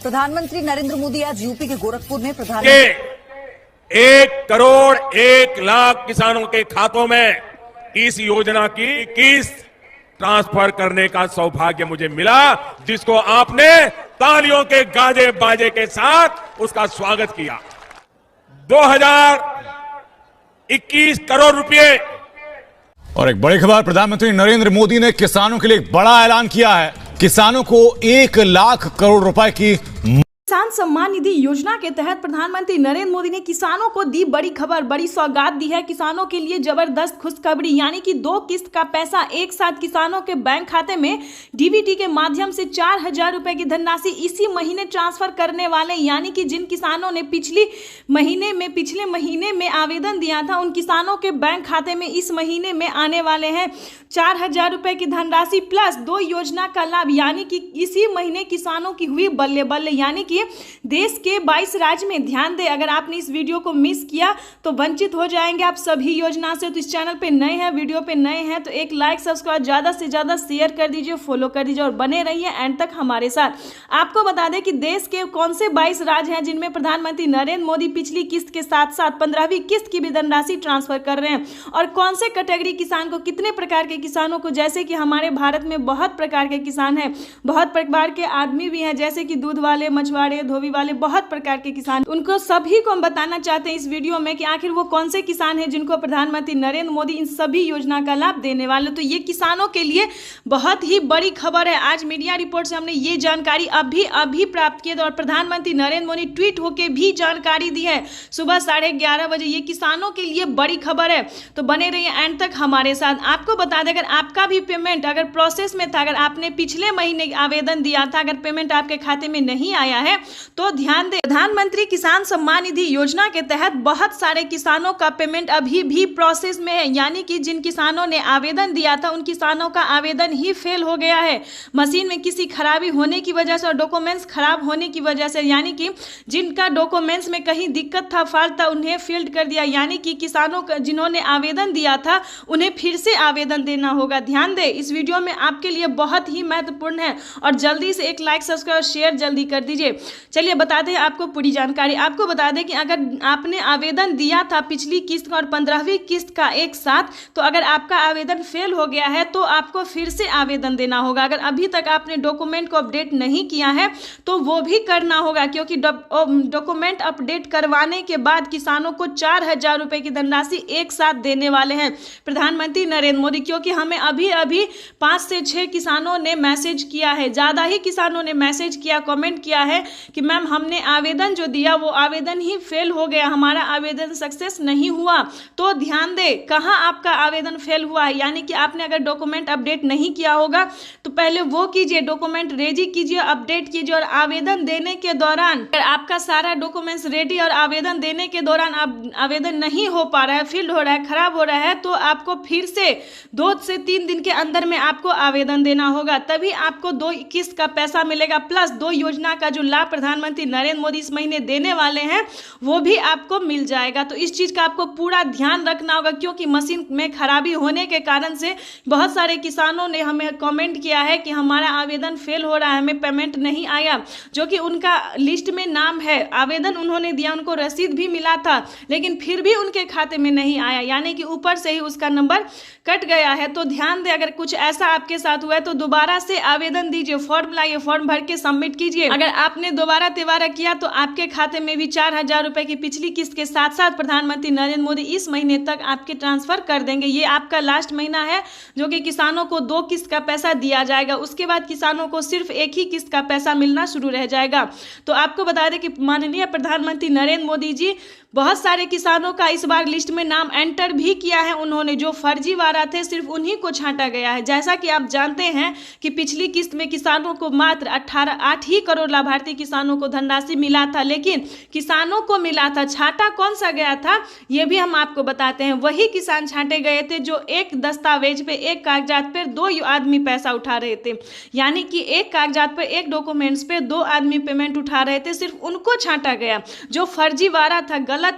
प्रधानमंत्री नरेंद्र मोदी आज यूपी के गोरखपुर में के 1,01,00,000 किसानों के खातों में इस योजना की किस्त ट्रांसफर करने का सौभाग्य मुझे मिला, जिसको आपने तालियों के गाजे बाजे के साथ उसका स्वागत किया। 2021 करोड़ रुपए। और एक बड़ी खबर, प्रधानमंत्री नरेंद्र मोदी ने किसानों के लिए एक बड़ा ऐलान किया है। किसानों को 1 लाख करोड़ रुपए की किसान सम्मान निधि योजना के तहत प्रधानमंत्री नरेंद्र मोदी ने किसानों को दी बड़ी खबर, बड़ी सौगात दी है। किसानों के लिए जबरदस्त खुशखबरी, यानी कि 2 किस्त का पैसा एक साथ किसानों के बैंक खाते में डीबीटी के माध्यम से 4,000 रुपए की धनराशि इसी महीने ट्रांसफर करने वाले। यानी कि जिन किसानों ने पिछले महीने में आवेदन दिया था, उन किसानों के बैंक खाते में इस महीने में आने वाले हैं 4,000 रुपए की धनराशि प्लस 2 योजना का लाभ। यानी कि इसी महीने किसानों की हुई बल्ले बल्ले। यानी कि देश के 22 राज्य में, ध्यान दें, अगर आपने इस वीडियो को मिस किया तो वंचित हो जाएंगे आप सभी योजना से। तो इस चैनल पे नए हैं, वीडियो पे नए हैं तो एक लाइक सब्सक्राइब ज्यादा से ज्यादा शेयर कर दीजिए, फॉलो कर दीजिए और बने रहिए एंड तक हमारे साथ। आपको बता दें कि देश के कौन से 22 राज्य हैं जिनमें प्रधानमंत्री नरेंद्र मोदी पिछली किस्त के साथ साथ 15वीं किस्त की भी धनराशि ट्रांसफर कर रहे हैं, और कौन से कैटेगरी किसान को, कितने प्रकार के किसानों को। जैसे कि हमारे भारत में बहुत प्रकार के किसान हैं, बहुत प्रकार के आदमी भी हैं, जैसे कि दूध वाले, मछुआरे, धोबी वाले, बहुत प्रकार के किसान। उनको सभी को हम बताना चाहते हैं इस वीडियो में कि आखिर वो कौन से किसान हैं जिनको प्रधानमंत्री नरेंद्र मोदी इन सभी योजना का लाभ देने वाले। तो ये किसानों के लिए बहुत ही बड़ी खबर है। आज मीडिया रिपोर्ट से हमने ये जानकारी अभी प्राप्त की है और प्रधानमंत्री नरेंद्र मोदी ट्वीट होकर भी जानकारी दी है सुबह 11:30 बजे। ये किसानों के लिए बड़ी खबर है, तो बने रहिए एंड तक हमारे साथ। आपको बता दें, अगर आपका भी पेमेंट अगर प्रोसेस में था, अगर आपने पिछले महीने आवेदन दिया था, अगर पेमेंट आपके खाते में नहीं आया है तो ध्यान दें, प्रधानमंत्री किसान सम्मान निधि योजना के तहत बहुत सारे किसानों का पेमेंट अभी भी प्रोसेस में है। यानी कि जिन किसानों ने आवेदन दिया था, उन किसानों का आवेदन ही फेल हो गया है, मशीन में किसी खराबी होने की वजह से और डॉक्यूमेंट्स खराब होने की वजह से। यानी कि जिनका डॉक्यूमेंट्स में कहीं दिक्कत था, फॉल्ट था, उन्हें फील्ड कर दिया। यानी कि किसानों का जिन्होंने आवेदन दिया था उन्हें फिर से आवेदन देना होगा। ध्यान दें, इस वीडियो में आपके लिए बहुत ही महत्वपूर्ण है और जल्दी से एक लाइक सब्सक्राइब शेयर जल्दी कर दीजिए। चलिए बता दें आपको पूरी जानकारी। आपको बता दें कि अगर आपने आवेदन दिया था पिछली किस्त का और 15वीं किस्त का एक साथ, तो अगर आपका आवेदन फेल हो गया है तो आपको फिर से आवेदन देना होगा। अगर अभी तक आपने डॉक्यूमेंट को अपडेट नहीं किया है तो वो भी करना होगा, क्योंकि डॉक्यूमेंट अपडेट करवाने के बाद किसानों को 4,000 रुपए की धनराशि एक साथ देने वाले हैं प्रधानमंत्री नरेंद्र मोदी। क्योंकि हमें अभी 5 से 6 किसानों ने मैसेज किया है, ज्यादा ही किसानों ने मैसेज किया, कमेंट किया है कि मैम हमने आवेदन जो दिया वो आवेदन ही फेल हो गया, हमारा आवेदन सक्सेस नहीं हुआ। तो ध्यान दें, कहां आपका आवेदन फेल हुआ है। यानी कि आपने अगर डॉक्यूमेंट अपडेट नहीं किया होगा तो पहले वो कीजिए, डॉक्यूमेंट रेडी कीजिए, अपडेट कीजिए और आवेदन देने के दौरान अगर आपका सारा डॉक्यूमेंट्स रेडी और आवेदन देने के दौरान आवेदन नहीं हो पा रहा है, फील्ड हो रहा है, खराब हो रहा है, तो आपको फिर से 2 से 3 दिन के अंदर में आपको आवेदन देना होगा। तभी आपको 2 किस्त का पैसा मिलेगा प्लस 2 योजना का जो लाभ प्रधानमंत्री नरेंद्र मोदी इस महीने देने वाले हैं वो भी आपको मिल जाएगा। तो इस चीज का आपको पूरा ध्यान रखना होगा, क्योंकि मशीन में खराबी होने के कारण से बहुत सारे किसानों ने हमें कमेंट किया है कि हमारा आवेदन फेल हो रहा है, हमें पेमेंट नहीं आया, जो कि उनका लिस्ट में नाम है, आवेदन उन्होंने दिया, उनको रसीद भी मिला था, लेकिन फिर भी उनके खाते में नहीं आया। यानी कि ऊपर से ही उसका नंबर कट गया है। तो ध्यान दें, अगर कुछ ऐसा आपके साथ हुआ है तो दोबारा से आवेदन दीजिए, फॉर्म लाइए, फॉर्म भर के सबमिट कीजिए। अगर आपने दोबारा तिबारा किया तो आपके खाते में भी 4,000 रुपए की पिछली किस्त के साथ साथ प्रधानमंत्री नरेंद्र मोदी इस महीने तक आपके ट्रांसफर कर देंगे। ये आपका लास्ट महीना है जो कि किसानों को 2 किस्त का पैसा दिया जाएगा, उसके बाद किसानों को सिर्फ एक ही किस्त का पैसा मिलना शुरू रह जाएगा। तो आपको बता दें कि माननीय प्रधानमंत्री नरेंद्र मोदी जी बहुत सारे किसानों का इस बार लिस्ट में नाम एंटर भी किया है उन्होंने, जो फर्जीवाड़ा थे सिर्फ उन्हीं को छांटा गया है। जैसा कि आप जानते हैं कि पिछली किस्त में किसानों को मात्र 8 ही करोड़ लाभार्थी किसानों को धनराशि मिला था, लेकिन किसानों को मिला था, छांटा कौन सा गया था ये भी हम आपको बताते हैं। वही किसान छांटे गए थे जो एक दस्तावेज पे, एक कागजात पर 2 आदमी पैसा उठा रहे थे। यानी कि एक कागजात पर, एक डॉक्यूमेंट्स पे 2 आदमी पेमेंट उठा रहे थे, सिर्फ उनको छांटा गया। जो फर्जीवाड़ा था, गलत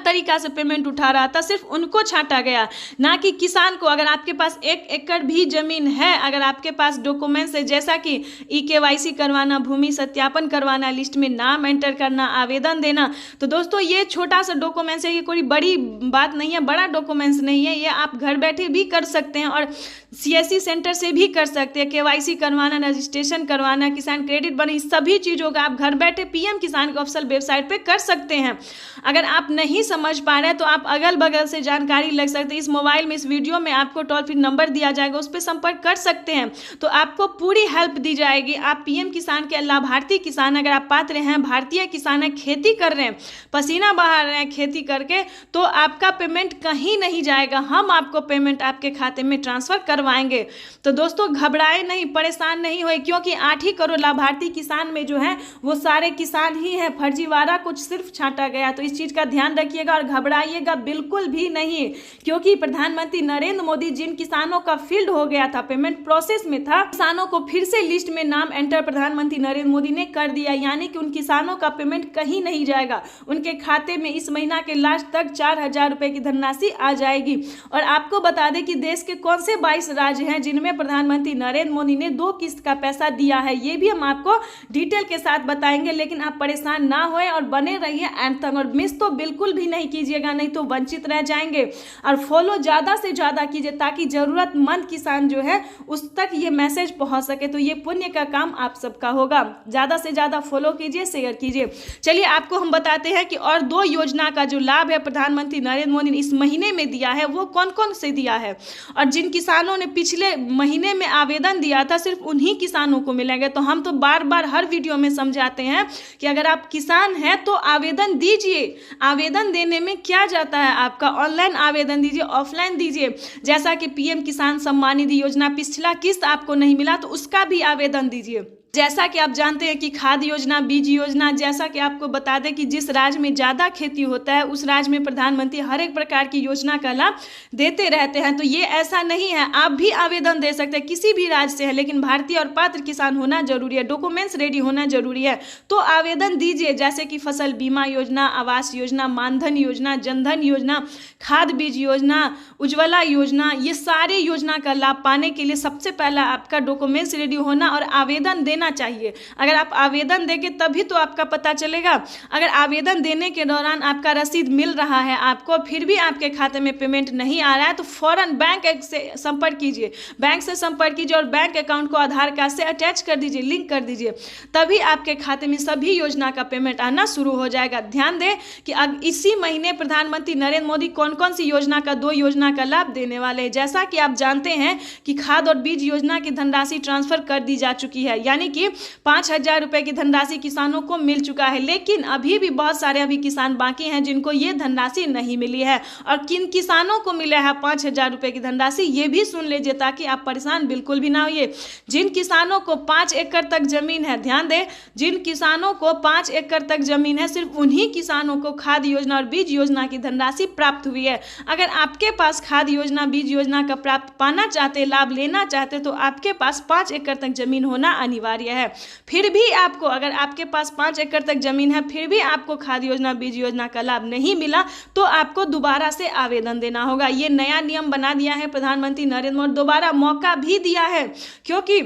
तरीका से पेमेंट उठा रहा था, सिर्फ उनको छांटा गया, ना कि किसान को। अगर आपके पास 1 एकड़ भी जमीन है, अगर आपके पास डॉक्यूमेंट्स है, जैसा कि EKYC करवाना, भूमि सत्यापन करवाना, करवाना, लिस्ट में नाम एंटर करना, आवेदन देना। तो दोस्तों ये छोटा सा डॉक्यूमेंट्स है, ये कोई बड़ी बात नहीं है, बड़ा डॉक्यूमेंट्स नहीं है, ये आप घर बैठे भी कर सकते हैं और CSC सेंटर से भी कर सकते हैं। KYC करवाना, रजिस्ट्रेशन करवाना, किसान क्रेडिट बने, सभी चीज़ों का आप घर बैठे PM किसान के ऑफिशियल वेबसाइट पे कर सकते हैं। अगर आप नहीं समझ पा रहे हैं तो आप अगल बगल से जानकारी ले सकते हैं। इस मोबाइल में, इस वीडियो में आपको टोल फ्री नंबर दिया जाएगा, उस पर संपर्क कर सकते हैं, तो आपको पूरी हेल्प दी जाएगी। आप PM किसान के लाभार्थी किसान, अगर आप पात्र हैं, भारतीय किसान हैं, खेती कर रहे हैं, पसीना बहा रहे हैं खेती करके, तो आपका पेमेंट कहीं नहीं जाएगा, हम आपको पेमेंट आपके खाते में ट्रांसफर करवाएंगे। तो दोस्तों घबराए नहीं, परेशान नहीं हुए, क्योंकि 8 ही करोड़ लाभार्थी किसान में जो है वो सारे किसान ही हैं, फर्जीवाड़ा कुछ सिर्फ छांटा गया। तो इस चीज़ का ध्यान रखिएगा और घबराइएगा बिल्कुल भी नहीं, क्योंकि प्रधानमंत्री नरेंद्र मोदी जिन किसानों का फील्ड हो गया था, पेमेंट प्रोसेस में था, किसानों को फिर से लिस्ट में नाम एंटर प्रधानमंत्री नरेंद्र मोदी ने कर दिया, यानी कि उन किसानों का पेमेंट कहीं नहीं जाएगा, उनके खाते में इस महीना के लास्ट तक 4,000 रुपए की धनराशि आ जाएगी। और आपको बता दें कि देश के कौन से 22 राज्य हैं जिनमें प्रधानमंत्री नरेंद्र मोदी ने 2 किस्त का पैसा दिया है, ये भी हम आपको डिटेल के साथ बताएंगे। लेकिन आप परेशान ना होए और बने रहिए एंड तक, और मिस तो बिल्कुल भी नहीं कीजिएगा, नहीं तो वंचित रह जाएंगे। और फॉलो ज़्यादा से ज़्यादा कीजिए ताकि ज़रूरतमंद किसान जो है उस तक ये मैसेज पहुंच सके। तो ये पुण्य का काम आप सबका होगा, ज़्यादा से ज़्यादा फॉलो कीजिए, शेयर कीजिए। चलिए आपको हम बताते हैं कि और 2 योजना का जो लाभ है प्रधानमंत्री नरेंद्र मोदी ने इस महीने में दिया है, वो कौन कौन से दिया है। और जिन किसानों ने पिछले महीने में आवेदन दिया था, सिर्फ उन्हीं किसानों को मिलेंगे। तो हम तो बार बार हर वीडियो में समझाते हैं कि अगर आप किसान हैं तो आवेदन दीजिए। आवेदन देने में क्या जाता है आपका, ऑनलाइन आवेदन दीजिए, ऑफलाइन दीजिए। जैसा कि PM किसान सम्मान निधि योजना पिछला किस्त आपको नहीं मिला तो उसका भी आवेदन दीजिए। जैसा कि आप जानते हैं कि खाद योजना, बीज योजना, जैसा कि आपको बता दें कि जिस राज्य में ज़्यादा खेती होता है उस राज्य में प्रधानमंत्री हर एक प्रकार की योजना का लाभ देते रहते हैं। तो ये ऐसा नहीं है, आप भी आवेदन दे सकते हैं, किसी भी राज्य से है, लेकिन भारतीय और पात्र किसान होना जरूरी है, डॉक्यूमेंट्स रेडी होना जरूरी है। तो आवेदन दीजिए, जैसे कि फसल बीमा योजना, आवास योजना, मानधन योजना, जनधन योजना, खाद बीज योजना, उज्ज्वला योजना, ये सारे योजना का लाभ पाने के लिए सबसे पहला आपका डॉक्यूमेंट्स रेडी होना और आवेदन देना चाहिए। अगर आप आवेदन देंगे तभी तो आपका पता चलेगा। अगर आवेदन देने के दौरान आपका रसीद मिल रहा है आपको, फिर भी आपके खाते में पेमेंट नहीं आ रहा है, तो फौरन बैंक से संपर्क कीजिए, बैंक से संपर्क कीजिए और बैंक अकाउंट को आधार कार्ड से अटैच कर दीजिए, लिंक कर दीजिए, तभी आपके खाते में सभी योजना का पेमेंट आना शुरू हो जाएगा। ध्यान दें कि अब इसी महीने प्रधानमंत्री नरेंद्र मोदी कौन कौन सी योजना का 2 योजना का लाभ देने वाले हैं। जैसा कि आप जानते हैं कि खाद और बीज योजना की धनराशि ट्रांसफर कर दी जा चुकी है, यानी कि 5,000 रुपए की धनराशि किसानों को मिल चुका है। लेकिन अभी भी बहुत सारे अभी किसान बाकी हैं जिनको ये धनराशि नहीं मिली है। और किन किसानों को मिला है 5,000 रुपए की धनराशि, ये भी सुन लीजिए ताकि आप परेशान बिल्कुल भी ना होइए। जिन किसानों को 5 एकड़ तक जमीन है, ध्यान दें, जिन किसानों को 5 एकड़ तक जमीन है, सिर्फ उन्हीं किसानों को खाद योजना और बीज योजना की धनराशि प्राप्त हुई है। अगर आपके पास खाद योजना, बीज योजना का प्राप्त पाना चाहते, लाभ लेना चाहते, तो आपके पास 5 एकड़ तक जमीन होना अनिवार्य है। फिर भी आपको, अगर आपके पास 5 एकड़ तक जमीन है, फिर भी आपको खाद योजना, बीज योजना का लाभ नहीं मिला, तो आपको दोबारा से आवेदन देना होगा। ये नया नियम बना दिया है प्रधानमंत्री नरेंद्र मोदी, दोबारा मौका भी दिया है, क्योंकि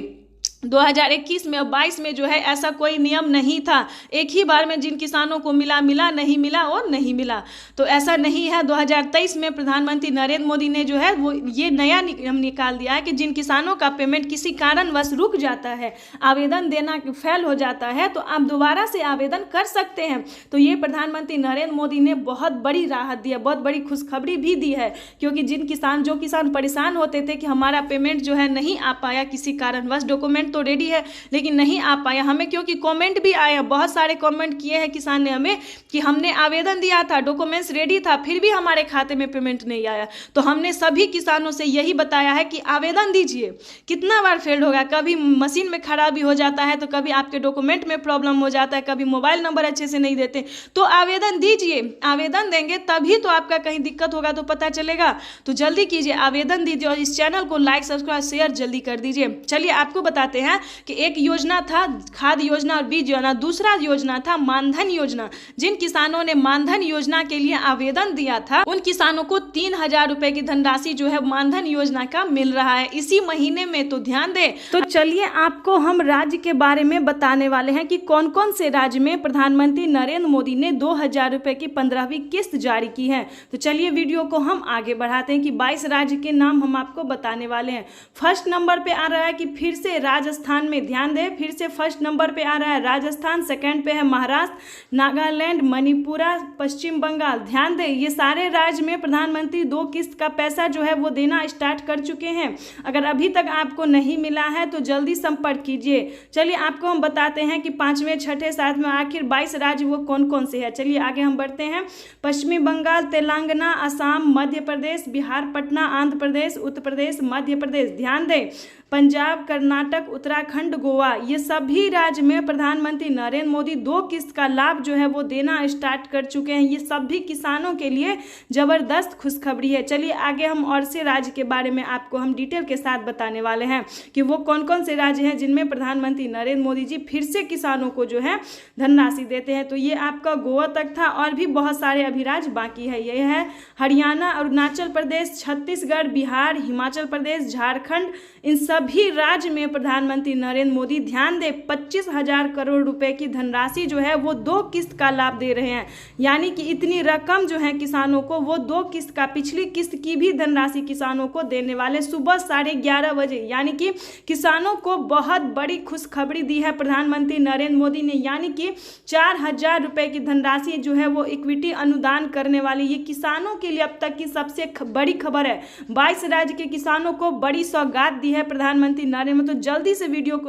2021 में और 22 में जो है ऐसा कोई नियम नहीं था। एक ही बार में जिन किसानों को मिला, नहीं मिला और नहीं मिला, तो ऐसा नहीं है। 2023 में प्रधानमंत्री नरेंद्र मोदी ने जो है वो ये नया नियम निकाल दिया है कि जिन किसानों का पेमेंट किसी कारणवश रुक जाता है, आवेदन देना फेल हो जाता है, तो आप दोबारा से आवेदन कर सकते हैं। तो ये प्रधानमंत्री नरेंद्र मोदी ने बहुत बड़ी राहत दी है, बहुत बड़ी खुशखबरी भी दी है, क्योंकि जो किसान परेशान होते थे कि हमारा पेमेंट जो है नहीं आ पाया किसी कारणवश, डॉक्यूमेंट तो रेडी है लेकिन नहीं आ पाया हमें, क्योंकि कमेंट भी आए हैं, बहुत सारे कमेंट किए हैं किसान ने हमें कि हमने आवेदन दिया था, डॉक्यूमेंट्स रेडी था, फिर भी हमारे खाते में पेमेंट नहीं आया। तो हमने सभी किसानों से यही बताया है कि आवेदन दीजिए। कितना बार फेल होगा, कभी मशीन में खराबी हो जाता है, तो कभी आपके डॉक्यूमेंट में प्रॉब्लम हो जाता है, कभी मोबाइल नंबर अच्छे से नहीं देते, तो आवेदन दीजिए। आवेदन देंगे तभी तो आपका कहीं दिक्कत होगा तो पता चलेगा। तो जल्दी कीजिए, आवेदन दीजिए और इस चैनल को लाइक, सब्सक्राइब, शेयर जल्दी कर दीजिए। चलिए आपको बताते जाते हैं कि एक योजना था खाद योजना और बीज योजना, दूसरा योजना था मानधन योजना। जिन किसानों ने मानधन योजना के लिए आवेदन दिया था उन किसानों को 3,000 रुपए की धनराशि जो है मानधन योजना का मिल रहा है इसी महीने में, तो ध्यान दें। तो चलिए आपको हम राज्य के बारे में बताने वाले हैं कि कौन कौन से राज्य में प्रधानमंत्री नरेंद्र मोदी ने 2,000 रुपए की 15वीं किस्त जारी की है। तो चलिए वीडियो को हम आगे बढ़ाते हैं कि 22 राज्य के नाम हम आपको बताने वाले हैं। फर्स्ट नंबर पे आ रहा है कि फिर से राजस्थान में, ध्यान दें, फिर से फर्स्ट नंबर पे आ रहा है राजस्थान, सेकंड पे है महाराष्ट्र, नागालैंड, मणिपुरा, पश्चिम बंगाल। ध्यान दें ये सारे राज्य में प्रधानमंत्री 2 किस्त का पैसा जो है वो देना स्टार्ट कर चुके हैं। अगर अभी तक आपको नहीं मिला है तो जल्दी संपर्क कीजिए। चलिए आपको हम बताते हैं कि 5वें, 6ठे, 7वें आखिर 22 राज्य वो कौन कौन से हैं। चलिए आगे हम बढ़ते हैं। पश्चिमी बंगाल, तेलंगाना, असम, मध्य प्रदेश, बिहार, पटना, आंध्र प्रदेश, उत्तर प्रदेश, मध्य प्रदेश। ध्यान दें पंजाब, कर्नाटक, उत्तराखंड, गोवा, ये सभी राज्य में प्रधानमंत्री नरेंद्र मोदी 2 किस्त का लाभ जो है वो देना स्टार्ट कर चुके हैं। ये सभी किसानों के लिए जबरदस्त खुशखबरी है। चलिए आगे हम और से राज्य के बारे में आपको हम डिटेल के साथ बताने वाले हैं कि वो कौन कौन से राज्य हैं जिनमें प्रधानमंत्री नरेंद्र मोदी जी फिर से किसानों को जो है धनराशि देते हैं। तो ये आपका गोवा तक था और भी बहुत सारे अभी राज्य बाकी है। ये है हरियाणा, अरुणाचल प्रदेश, छत्तीसगढ़, बिहार, हिमाचल प्रदेश, झारखंड। इन सभी राज्य में प्रधानमंत्री नरेंद्र मोदी, ध्यान दें, 25,000 करोड़ रुपए की धनराशि जो है वो 2 किस्त का लाभ दे रहे हैं। यानी कि इतनी रकम जो है किसानों को वो 2 किस्त का, पिछली किस्त की भी धनराशि किसानों को देने वाले सुबह 11:30 बजे। यानी कि किसानों को बहुत बड़ी खुशखबरी दी है प्रधानमंत्री नरेंद्र मोदी ने। यानी कि 4,000 रुपए की धनराशि जो है वो इक्विटी अनुदान करने वाली, ये किसानों के लिए अब तक की सबसे बड़ी खबर है। 22 राज्य के किसानों को बड़ी सौगात दी है प्रधानमंत्री नरेंद्र मोदी। तो जल्दी से वीडियो को